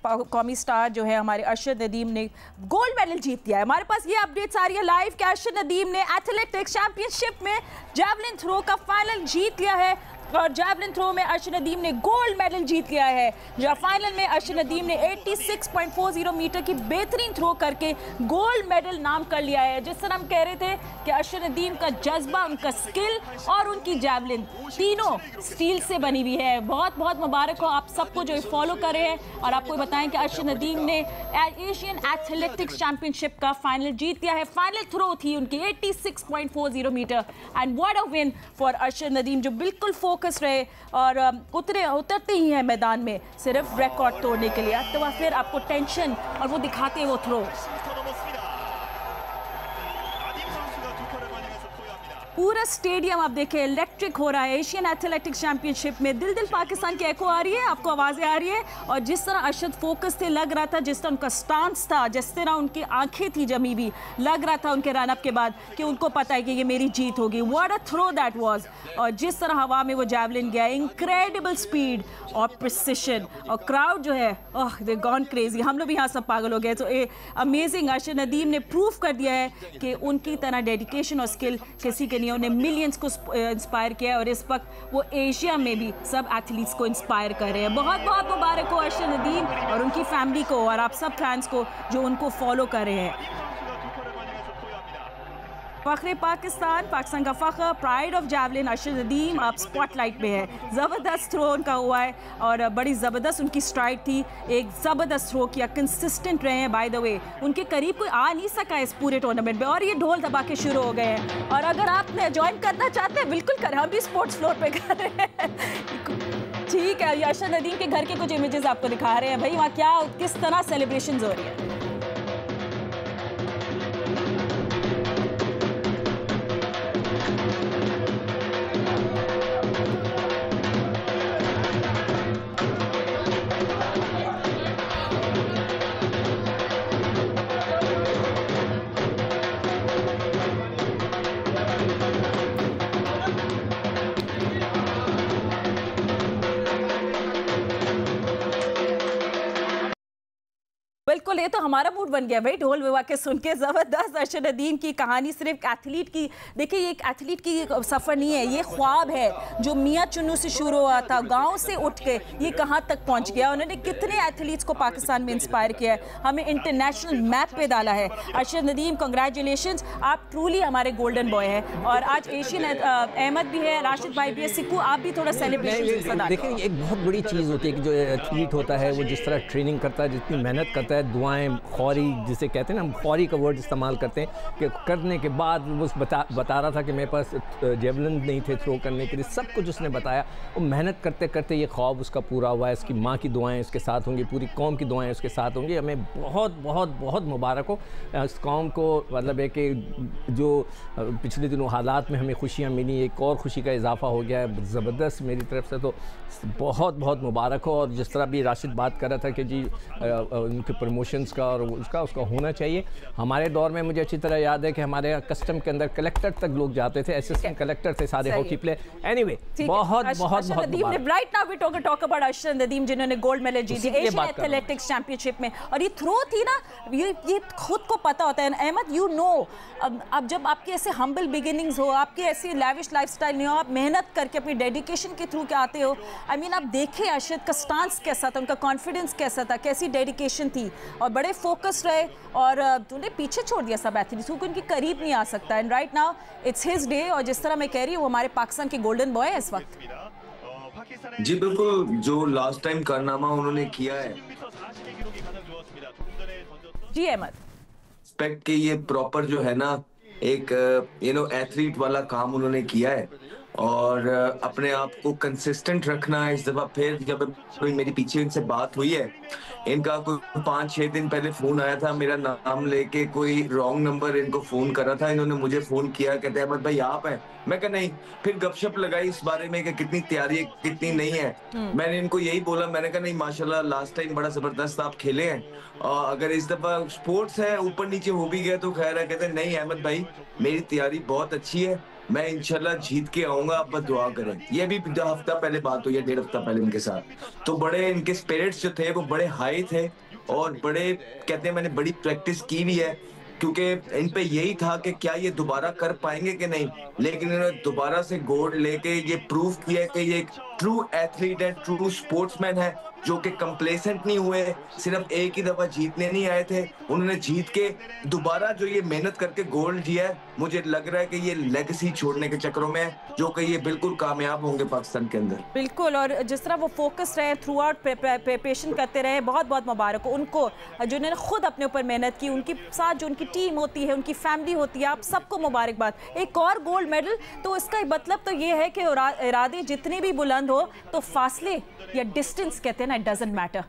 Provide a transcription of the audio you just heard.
कौमी स्टार जो है हमारे अरशद नदीम ने गोल्ड मेडल जीत लिया है। हमारे पास ये अपडेट्स आ रही है लाइव कि अरशद नदीम ने एथलेटिक्स चैंपियनशिप में जैवलिन थ्रो का फाइनल जीत लिया है और जैवलिन थ्रो में अरशद नदीम ने गोल्ड मेडल जीत लिया है। जहाँ फाइनल में अरशद नदीम ने 86.40 मीटर की बेहतरीन थ्रो करके गोल्ड मेडल नाम कर लिया है। जिस तरह हम कह रहे थे कि अरशद नदीम का जज्बा, उनका स्किल और उनकी जैवलिन तीनों स्टील से बनी हुई है। बहुत बहुत मुबारक हो आप सबको जो फॉलो कर रहे हैं। और आपको बताएं कि अरशद नदीम ने एशियन एथलेटिक्स चैंपियनशिप का फाइनल जीत लिया है। फाइनल थ्रो थी उनकी 86.40 meter and what a win for Arshad Nadeem, जो बिल्कुल फोकस रहे और उतरते ही हैं मैदान में सिर्फ रिकॉर्ड तोड़ने के लिए। तो फिर आपको टेंशन और वो दिखाते हैं वो थ्रो। पूरा स्टेडियम आप देखें इलेक्ट्रिक हो रहा है। एशियन एथलेटिक्स चैंपियनशिप में दिल दिल पाकिस्तान की एको आ रही है, आपको आवाज़ें आ रही है। और जिस तरह अरशद फोकस थे, लग रहा था जिस तरह उनका स्टांस था, जिस तरह उनकी आंखें थी जमी भी, लग रहा था उनके रन अप के बाद कि उनको पता है कि ये मेरी जीत होगी। What a throw that was. और जिस तरह हवा में वो जैवलिन गया, इनक्रेडिबल स्पीड और प्रिसिशन। और क्राउड जो है ओह दे गॉन क्रेजी, हम लोग भी यहाँ सब पागल हो गए। तो अमेजिंग, अरशद नदीम ने प्रूफ कर दिया है कि उनकी तरह डेडिकेशन और स्किल किसी के नहीं। उन्होंने मिलियंस को इंस्पायर किया और इस वक्त वो एशिया में भी सब एथलीट्स को इंस्पायर कर रहे हैं। बहुत बहुत मुबारक हो अरशद नदीम और उनकी फैमिली को और आप सब फैंस को जो उनको फॉलो कर रहे हैं। फ़ख्र पाकिस्तान, पाकिस्तान का फ़ख्र, pride of javelin Arshad Nadeem अब स्पॉटलाइट में है। ज़बरदस्त थ्रो उनका हुआ है और बड़ी ज़बरदस्त उनकी स्ट्राइक थी। एक ज़बरदस्त थ्रो किया, कंसिस्टेंट रहे हैं। बाय द वे उनके करीब कोई आ नहीं सका इस पूरे टूर्नामेंट में और ये ढोल धमाके शुरू हो गए हैं। और अगर आप ज्वाइन करना चाहते हैं बिल्कुल करें, हम भी स्पोर्ट्स फ्लोर पे कर रहे हैं। ठीक है, अरशद नदीम के घर के कुछ इमेजेस आपको दिखा रहे हैं भाई, वहाँ क्या किस तरह सेलिब्रेशन हो रही है। बिल्कुल, ये तो हमारा मूड बन गया भाई ढोल विवाह के सुन के। ज़बरदस्त अरशद नदीम की कहानी सिर्फ एथलीट की, देखिए ये एक एथलीट की सफ़र नहीं है, ये ख्वाब है जो मियाँ चुन्नू से शुरू हुआ था, गांव से उठ के ये कहाँ तक पहुँच गया। उन्होंने कितने एथलीट्स को पाकिस्तान में इंस्पायर किया है, हमें इंटरनेशनल मैप पे डाला है। अरशद नदीम कंग्रेचुलेशन्स, आप ट्रूली हमारे गोल्डन बॉय हैं। और आज एशियन अहमद भी है, राशिद भाई भी है, सिक्कू आप भी थोड़ा सेलिब्रेशन। देखिए एक बहुत बड़ी चीज़ होती है कि जो एथलीट होता है वो जिस तरह ट्रेनिंग करता है, जितनी मेहनत करता है, दुआएं खौरी जिसे कहते हैं ना, हम खौरी का वर्ड इस्तेमाल करते हैं कि करने के बाद वो बता रहा था कि मेरे पास जेवलिन नहीं थे थ्रो करने के लिए, सब कुछ उसने बताया। वो मेहनत करते करते ये ख्वाब उसका पूरा हुआ है। इसकी माँ की दुआएं इसके साथ होंगी, पूरी कौम की दुआएं उसके साथ होंगी। हमें बहुत बहुत बहुत मुबारक हो इस कौम को। मतलब है कि जो पिछले दिनों हालात में हमें खुशियाँ मिली, एक और खुशी का इजाफा हो गया है ज़बरदस्त मेरी तरफ से, तो बहुत बहुत मुबारक हो। और जिस तरह भी राशिद बात कर रहा था कि जी उनके प्रमोशंस का और उसका होना चाहिए। हमारे दौर में मुझे अच्छी तरह याद है कि हमारे कस्टम के अंदर कलेक्टर तक लोग जाते थे, असिस्टेंट कलेक्टर थे सारे हॉकी प्लेयर। एनीवे बहुत बहुत बहुत right now we talk about Arshad Nadeem जिन्होंने गोल्ड मेडल जीती एशियन एथलेटिक्स चैंपियनशिप में। और ये थ्रो थी ना, ये खुद को पता होता है अहमद, यू नो, अब जब आपके ऐसे हम्बल बिगिनिंग्स हो, आपकी ऐसी लैविश लाइफस्टाइल नहीं हो, आप मेहनत करके अपनी डेडिकेशन के थ्रू के आते हो। आई मीन आप देखें अरशद का स्टांस कैसा था, उनका कॉन्फिडेंस कैसा था, कैसी डेडिकेशन थी और बड़े फोकस रहे। और तूने पीछे छोड़ दिया सब एथलीट्स को, उनके करीब नहीं आ सकता। And right now it's his day. और जिस तरह मैं कह रही हूँ वो हमारे पाकिस्तान के गोल्डन बॉय है इस वक्त। जी बिल्कुल, जो लास्ट टाइम कारनामा उन्होंने किया है जी अहमद, एक्सपेक्ट के ये प्रॉपर जो है ना एक एथलीट वाला काम उन्होंने किया है। और अपने आप को कंसिस्टेंट रखना है। इस दफा फिर जब कोई मेरी पीछे इनसे बात हुई है, इनका कोई 5-6 दिन पहले फोन आया था मेरा नाम लेके, कोई रॉन्ग नंबर इनको फोन करा था, इन्होंने मुझे फोन किया, कहते अहमद भाई आप हैं? मैं कहा नहीं। फिर गपशप लगाई इस बारे में कि कितनी तैयारी है कितनी नहीं है। मैंने इनको यही बोला, मैंने कहा नहीं माशाल्लाह लास्ट टाइम बड़ा जबरदस्त आप खेले हैं, अगर इस दफा स्पोर्ट्स है ऊपर नीचे हो भी गया तो खैर है। कहते नहीं अहमद भाई मेरी तैयारी बहुत अच्छी है मैं इंशाल्लाह जीत के आऊंगा, आप बस दुआ करें। ये भी हफ्ता पहले बात हुई है, 1.5 हफ्ता पहले इनके साथ, तो बड़े इनके स्पिरिट्स जो थे वो बड़े हाई थे और बड़े कहते हैं मैंने बड़ी प्रैक्टिस की भी है, क्योंकि इन पे यही था कि क्या ये दोबारा कर पाएंगे कि नहीं, लेकिन इन्होंने दोबारा से गोल्ड लेके ये प्रूव किया कि ये एक ट्रू एथलीट है, ट्रू स्पोर्ट्समैन है, जो कि कंप्लेसेंट नहीं हुए, सिर्फ एक ही दफा जीतने नहीं आए थे, उन्होंने जीत के दोबारा जो ये मेहनत करके गोल्ड लिया है। मुझे लग रहा है कि ये लेगेसी छोड़ने के चक्करों में जो कि ये बिल्कुल कामयाब होंगे पाकिस्तान के अंदर। बिल्कुल, और जिस तरह वो फोकस रहे थ्रू आउट, प्रिपरेशन करते रहे, बहुत बहुत मुबारक हो उनको, जिन्होंने खुद अपने ऊपर मेहनत की, उनके साथ जो उनकी टीम होती है, उनकी फैमिली होती है, आप सबको मुबारकबाद। एक और गोल्ड मेडल, तो इसका मतलब तो ये है कि इरादे जितने भी बुलंद हो तो फासले या डिस्टेंस कहते हैं ना, इट डजंट मैटर।